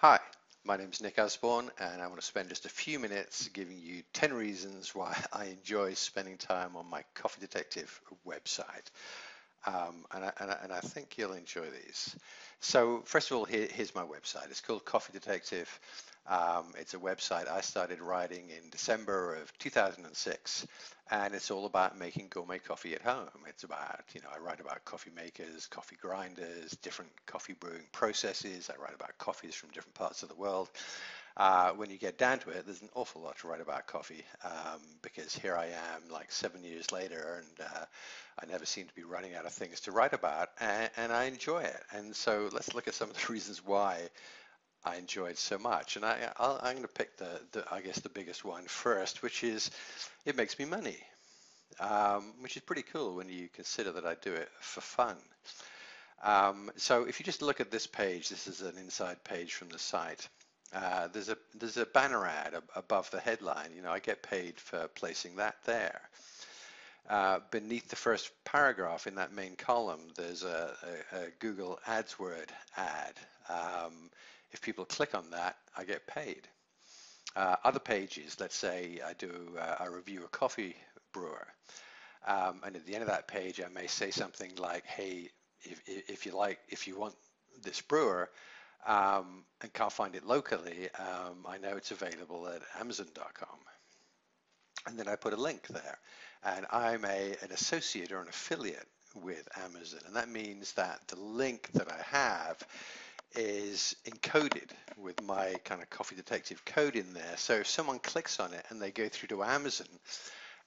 Hi, my name is Nick Osborne, and I want to spend just a few minutes giving you 10 reasons why I enjoy spending time on my Coffee Detective website. And I think you'll enjoy these. So first of all, here's my website. It's called Coffee Detective. It's a website I started writing in December of 2006, and it's all about making gourmet coffee at home. It's about, I write about coffee makers, coffee grinders, different coffee brewing processes. I write about coffees from different parts of the world. When you get down to it, there's an awful lot to write about coffee because here I am like 7 years later and I never seem to be running out of things to write about and I enjoy it. And so let's look at some of the reasons why I enjoy it so much. And I'm going to pick I guess the biggest one first, which is it makes me money, which is pretty cool when you consider that I do it for fun. So if you just look at this page, this is an inside page from the site. There's a banner ad above the headline. I get paid for placing that there. Beneath the first paragraph in that main column, there's a Google AdWord ad. If people click on that, I get paid. Other pages, let's say I review a coffee brewer, and at the end of that page, I may say something like, "Hey, if you want this brewer and can't find it locally, I know it's available at Amazon.com." And then I put a link there. And I'm an associate or an affiliate with Amazon. And that means that the link that I have is encoded with my kind of Coffee Detective code in there. So if someone clicks on it and they go through to Amazon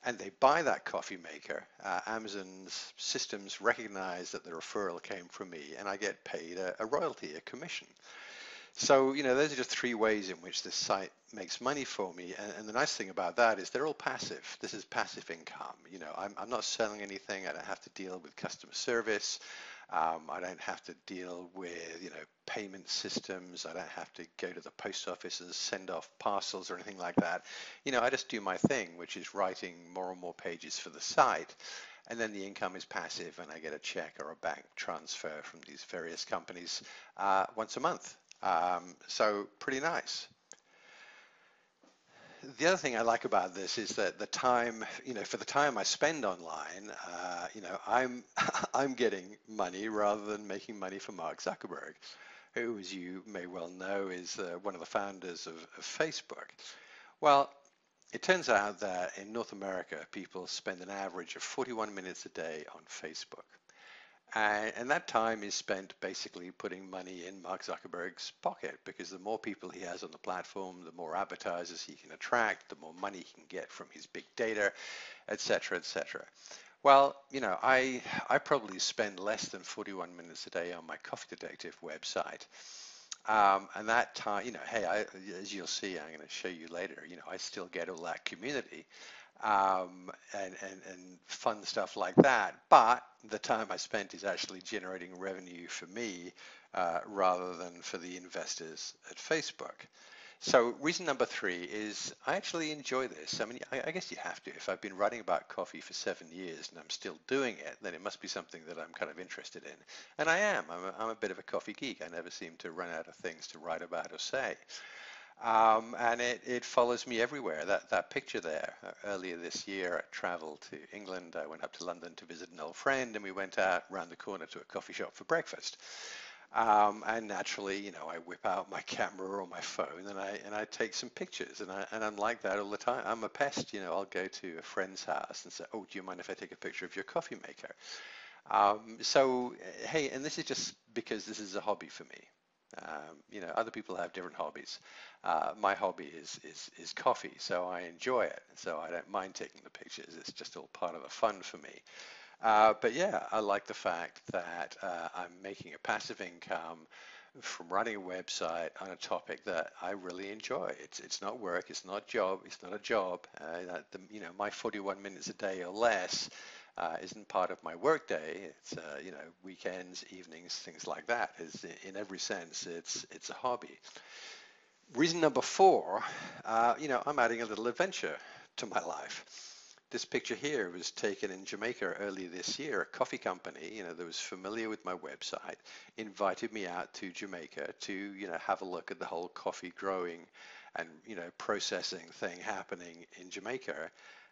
and they buy that coffee maker, Amazon's systems recognize that the referral came from me and I get paid a royalty, a commission. So, those are just three ways in which this site makes money for me. And the nice thing about that is they're all passive. This is passive income. I'm not selling anything. I don't have to deal with customer service. I don't have to deal with, payment systems. I don't have to go to the post office and send off parcels or anything like that. I just do my thing, which is writing more and more pages for the site. And then the income is passive and I get a check or a bank transfer from these various companies once a month. So pretty nice. The other thing I like about this is that the time, for the time I spend online, I'm I'm getting money rather than making money for Mark Zuckerberg, who, as you may well know, is one of the founders of Facebook. Well, it turns out that in North America, people spend an average of 41 minutes a day on Facebook. And that time is spent basically putting money in Mark Zuckerberg's pocket because the more people he has on the platform, the more advertisers he can attract, the more money he can get from his big data, et cetera, et cetera. Well, I probably spend less than 41 minutes a day on my Coffee Detective website. And that time, hey, as you'll see, I'm going to show you later, I still get all that community and fun stuff like that. But the time I spent is actually generating revenue for me rather than for the investors at Facebook. So reason number three is I actually enjoy this. I mean, I guess you have to. If I've been writing about coffee for 7 years and I'm still doing it, then it must be something that I'm kind of interested in. And I am. I'm a bit of a coffee geek. I never seem to run out of things to write about or say. And it follows me everywhere. That picture there, earlier this year, I traveled to England. I went up to London to visit an old friend, and we went out round the corner to a coffee shop for breakfast. And naturally, I whip out my camera or my phone and I take some pictures and I'm like that all the time. I'm a pest, I'll go to a friend's house and say, "Oh, do you mind if I take a picture of your coffee maker?" So, hey, and this is just because this is a hobby for me. Other people have different hobbies. My hobby is coffee, so I enjoy it. So I don't mind taking the pictures. It's just all part of the fun for me. But yeah, I like the fact that I'm making a passive income from running a website on a topic that I really enjoy. It's not work, it's not job, it's not a job. My 41 minutes a day or less isn't part of my work day. It's weekends, evenings, things like that. In every sense, it's a hobby. Reason number four, I'm adding a little adventure to my life. This picture here was taken in Jamaica earlier this year. A coffee company, that was familiar with my website, invited me out to Jamaica to, have a look at the whole coffee growing and, processing thing happening in Jamaica.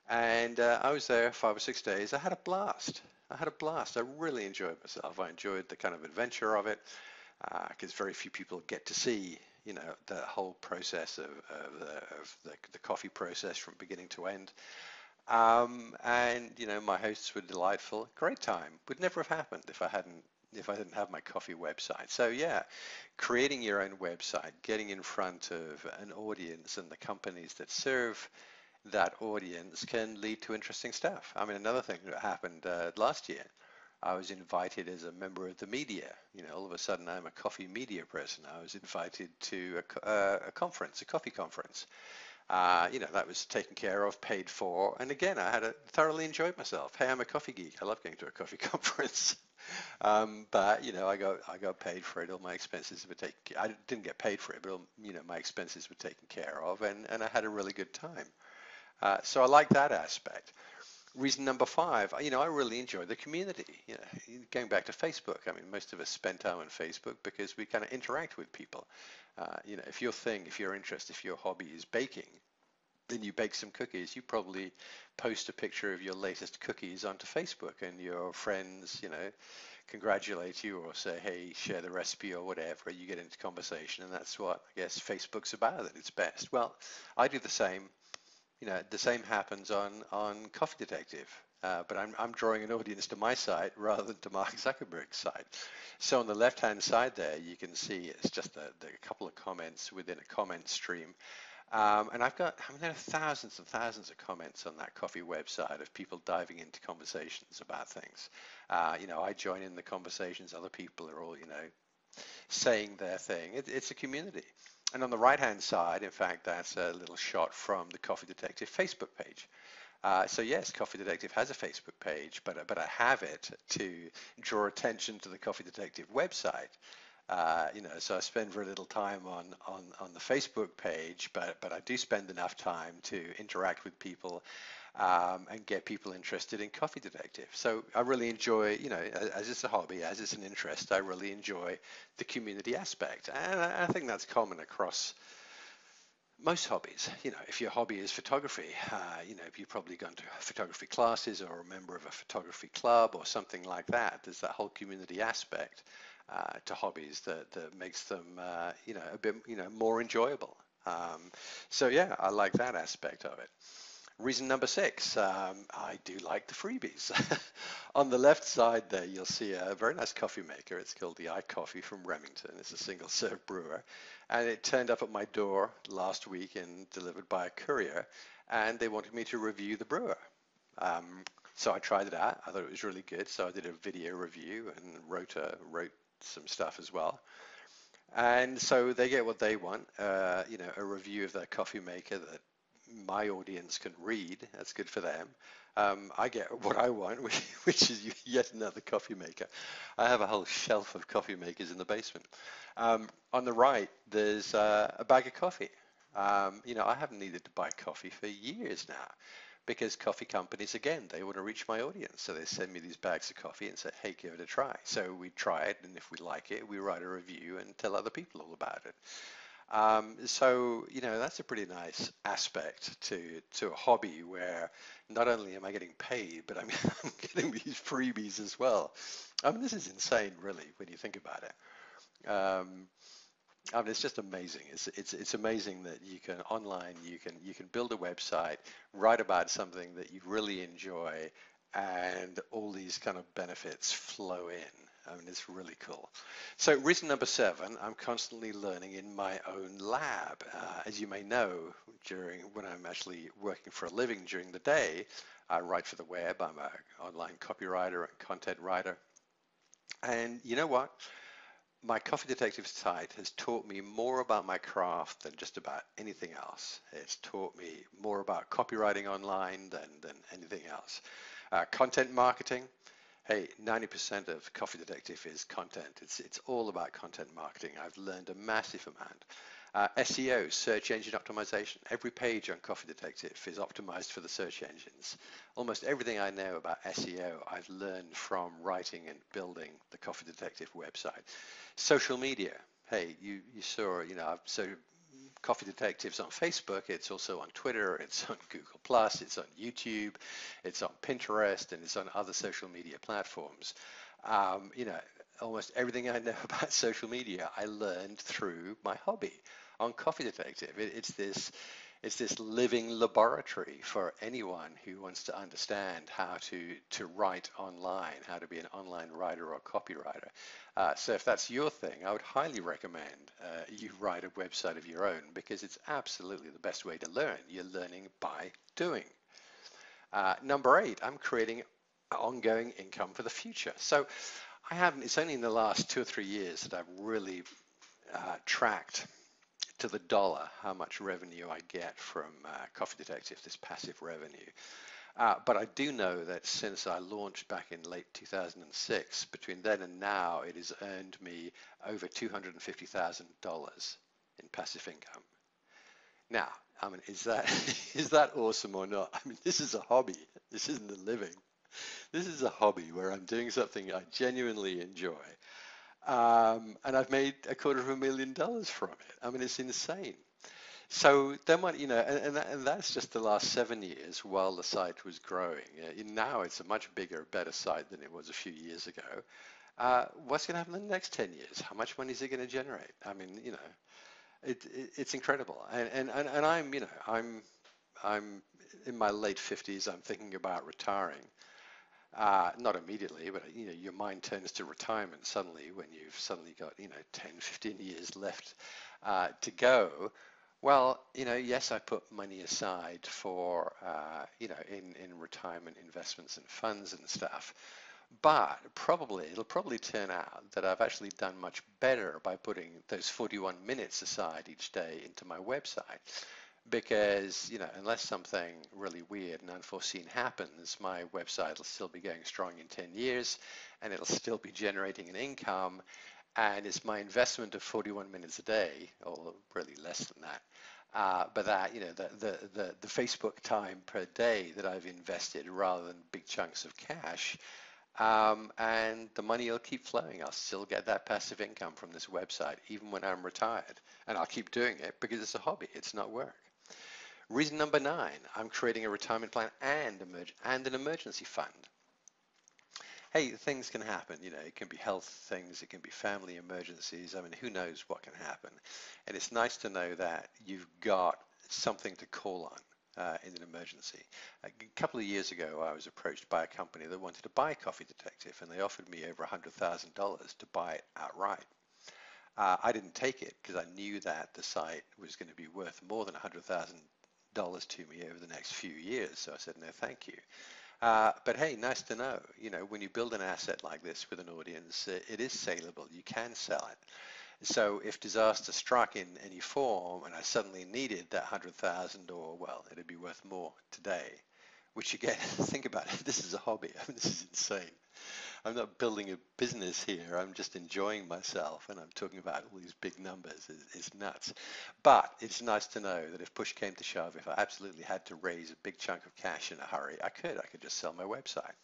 And I was there 5 or 6 days. I had a blast. I really enjoyed myself. I enjoyed the kind of adventure of it because very few people get to see, the whole process of the coffee process from beginning to end. And my hosts were delightful. Great time. Would never have happened if I didn't have my coffee website. So yeah, creating your own website, getting in front of an audience and the companies that serve that audience can lead to interesting stuff. I mean, another thing that happened last year, I was invited as a member of the media. All of a sudden I'm a coffee media person. I was invited to a conference, a coffee conference. That was taken care of, paid for, and again, I thoroughly enjoyed myself. Hey, I'm a coffee geek. I love going to a coffee conference. But I got paid for it. All my expenses were taken. I didn't get paid for it, but my expenses were taken care of, and I had a really good time. So I like that aspect. Reason number 5, I really enjoy the community. Going back to Facebook, I mean, most of us spend time on Facebook because we kind of interact with people. If if your interest, if your hobby is baking, then you bake some cookies. You probably post a picture of your latest cookies onto Facebook, and your friends, congratulate you or say, hey, share the recipe or whatever. You get into conversation, and that's what I guess Facebook's about at its best. Well, I do the same. The same happens on Coffee Detective, but I'm drawing an audience to my site rather than to Mark Zuckerberg's site. So on the left-hand side there, you can see it's just a couple of comments within a comment stream. And there are thousands and thousands of comments on that coffee website of people diving into conversations about things. I join in the conversations. Other people are all, saying their thing. It's a community. And on the right-hand side, in fact, that's a little shot from the Coffee Detective Facebook page. So yes, Coffee Detective has a Facebook page, but I have it to draw attention to the Coffee Detective website. So I spend very little time on the Facebook page, but I do spend enough time to interact with people and get people interested in Coffee Detective. So I really enjoy, as it's a hobby, as it's an interest, I really enjoy the community aspect. And I think that's common across most hobbies. If your hobby is photography, if you've probably gone to photography classes or a member of a photography club or something like that, there's that whole community aspect to hobbies that makes them, a bit, more enjoyable. So yeah, I like that aspect of it. Reason number 6, I do like the freebies. On the left side there, you'll see a very nice coffee maker. It's called the iCoffee from Remington. It's a single serve brewer. And it turned up at my door last week and delivered by a courier. And they wanted me to review the brewer. So I tried it out. I thought it was really good. So I did a video review and wrote some stuff as well. And so they get what they want, a review of their coffee maker that my audience can read. That's good for them. I get what I want, which is yet another coffee maker. I have a whole shelf of coffee makers in the basement. On the right, there's a bag of coffee. I haven't needed to buy coffee for years now because coffee companies, again, they want to reach my audience. So they send me these bags of coffee and say, hey, give it a try. So we try it, and if we like it, we write a review and tell other people all about it. So that's a pretty nice aspect to a hobby where not only am I getting paid, but I'm getting these freebies as well. I mean, this is insane, really, when you think about it. I mean, it's just amazing. It's amazing that you can online, you can build a website, write about something that you really enjoy, and all these kind of benefits flow in. I mean, it's really cool. So reason number 7, I'm constantly learning in my own lab. As you may know, when I'm actually working for a living during the day, I write for the web. I'm an online copywriter and content writer. And you know what? My Coffee Detective site has taught me more about my craft than just about anything else. It's taught me more about copywriting online than anything else. Content marketing. Hey, 90% of Coffee Detective is content. It's all about content marketing. I've learned a massive amount. SEO, search engine optimization. Every page on Coffee Detective is optimized for the search engines. Almost everything I know about SEO, I've learned from writing and building the Coffee Detective website. Social media. Hey, you saw, so Coffee Detectives on Facebook, it's also on Twitter, it's on Google Plus, it's on YouTube, it's on Pinterest, and it's on other social media platforms. You know, almost everything I know about social media, I learned through my hobby on Coffee Detective. It's this living laboratory for anyone who wants to understand how to write online, how to be an online writer or copywriter. So if that's your thing, I would highly recommend you write a website of your own, because it's absolutely the best way to learn. You're learning by doing. Number 8, I'm creating ongoing income for the future. So it's only in the last 2 or 3 years that I've really tracked to the dollar how much revenue I get from Coffee Detective, this passive revenue. But I do know that since I launched back in late 2006, between then and now, it has earned me over $250,000 in passive income. Now, I mean, is that is that awesome or not? I mean, this is a hobby. This isn't a living. This is a hobby where I'm doing something I genuinely enjoy. And I've made $250,000 from it. I mean, it's insane. So then, and that's just the last 7 years while the site was growing. Now it's a much bigger, better site than it was a few years ago. What's going to happen in the next 10 years? How much money is it going to generate? I mean, it's incredible. And I'm in my late 50s. I'm thinking about retiring. Not immediately, but your mind turns to retirement suddenly when you've suddenly got 10, 15 years left to go. Well, yes, I put money aside for in retirement investments and funds and stuff, but it'll probably turn out that I've actually done much better by putting those 41 minutes aside each day into my website. Because, unless something really weird and unforeseen happens, my website will still be going strong in 10 years, and it'll still be generating an income. And it's my investment of 41 minutes a day, or really less than that. But that, the Facebook time per day that I've invested rather than big chunks of cash, and the money will keep flowing. I'll still get that passive income from this website, even when I'm retired. And I'll keep doing it because it's a hobby. It's not work. Reason number 9, I'm creating a retirement plan and an emergency fund. Hey, things can happen, it can be health things, it can be family emergencies. I mean, who knows what can happen? And it's nice to know that you've got something to call on in an emergency. A couple of years ago, I was approached by a company that wanted to buy Coffee Detective, and they offered me over $100,000 to buy it outright. I didn't take it because I knew that the site was going to be worth more than $100,000 to me over the next few years. So I said, no, thank you. But hey, nice to know, when you build an asset like this with an audience, it is saleable. You can sell it. So if disaster struck in any form and I suddenly needed that 100,000, or well, it'd be worth more today, which again, think about it. This is a hobby. I mean, this is insane. I'm not building a business here. I'm just enjoying myself, and I'm talking about all these big numbers. It's nuts. But it's nice to know that if push came to shove, if I absolutely had to raise a big chunk of cash in a hurry, I could just sell my website.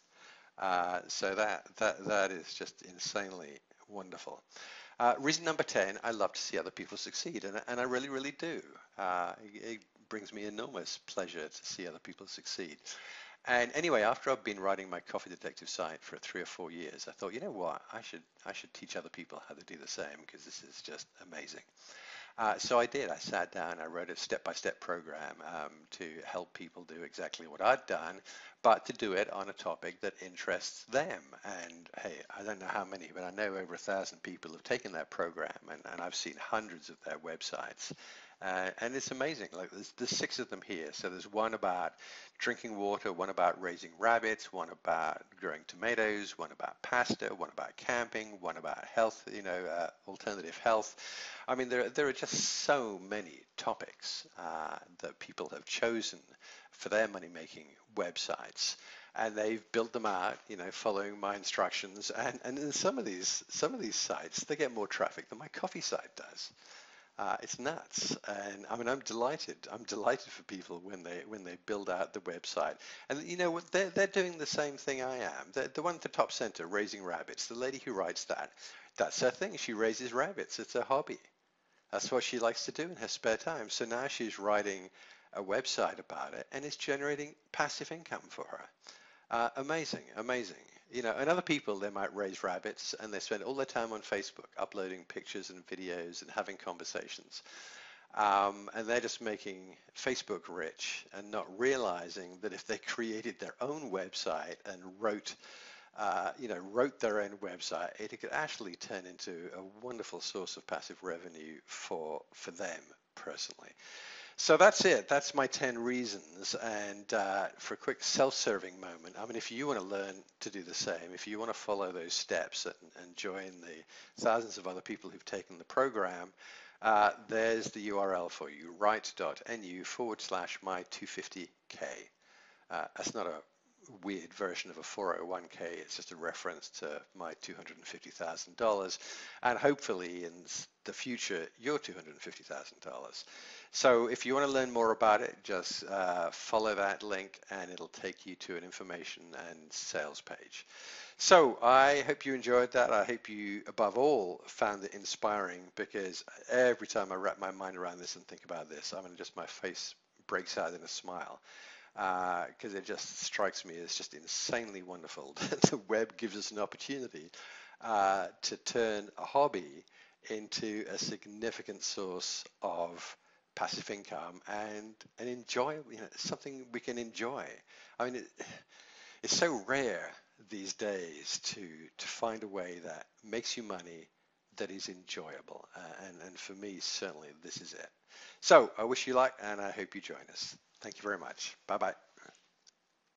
So that is just insanely wonderful. Reason number 10, I love to see other people succeed, and I really, really do. It brings me enormous pleasure to see other people succeed. And anyway, after I've been writing my Coffee Detective site for 3 or 4 years, I thought, you know what, I should teach other people how to do the same, because this is just amazing. So I did. I sat down, I wrote a step-by-step program to help people do exactly what I'd done, but to do it on a topic that interests them. And hey, I don't know how many, but I know over 1,000 people have taken that program, and I've seen hundreds of their websites. And it's amazing. Like there's 6 of them here. So there's one about drinking water, one about raising rabbits, one about growing tomatoes, one about pasta, one about camping, one about health, alternative health. I mean, there are just so many topics that people have chosen for their money-making websites, and they've built them out, following my instructions. And in some of these sites, they get more traffic than my coffee site does. It's nuts, and I mean, I'm delighted. I'm delighted for people when they build out the website, and you know what? They're doing the same thing I am. The one at the top center, raising rabbits. The lady who writes that, that's her thing. She raises rabbits. It's her hobby. That's what she likes to do in her spare time. So now she's writing a website about it, and it's generating passive income for her. Amazing, amazing. You know, and other people, they might raise rabbits and they spend all their time on Facebook uploading pictures and videos and having conversations. And they're just making Facebook rich and not realizing that if they created their own website and wrote their own website, it could actually turn into a wonderful source of passive revenue for them personally. So that's it. That's my 10 reasons. And for a quick self-serving moment, I mean, if you want to learn to do the same, if you want to follow those steps and join the thousands of other people who've taken the program, there's the URL for you, write.nu/my250K. That's not a weird version of a 401k. It's just a reference to my $250,000 and hopefully in the future, your $250,000. So if you want to learn more about it, just follow that link and it'll take you to an information and sales page. So I hope you enjoyed that. I hope you, above all, found it inspiring because every time I wrap my mind around this and think about this, I mean, just my face breaks out in a smile because it just strikes me as just insanely wonderful that the web gives us an opportunity to turn a hobby into a significant source of passive income and enjoy, something we can enjoy. I mean, it's so rare these days to find a way that makes you money that is enjoyable. And for me, certainly this is it. So I wish you luck and I hope you join us. Thank you very much. Bye-bye.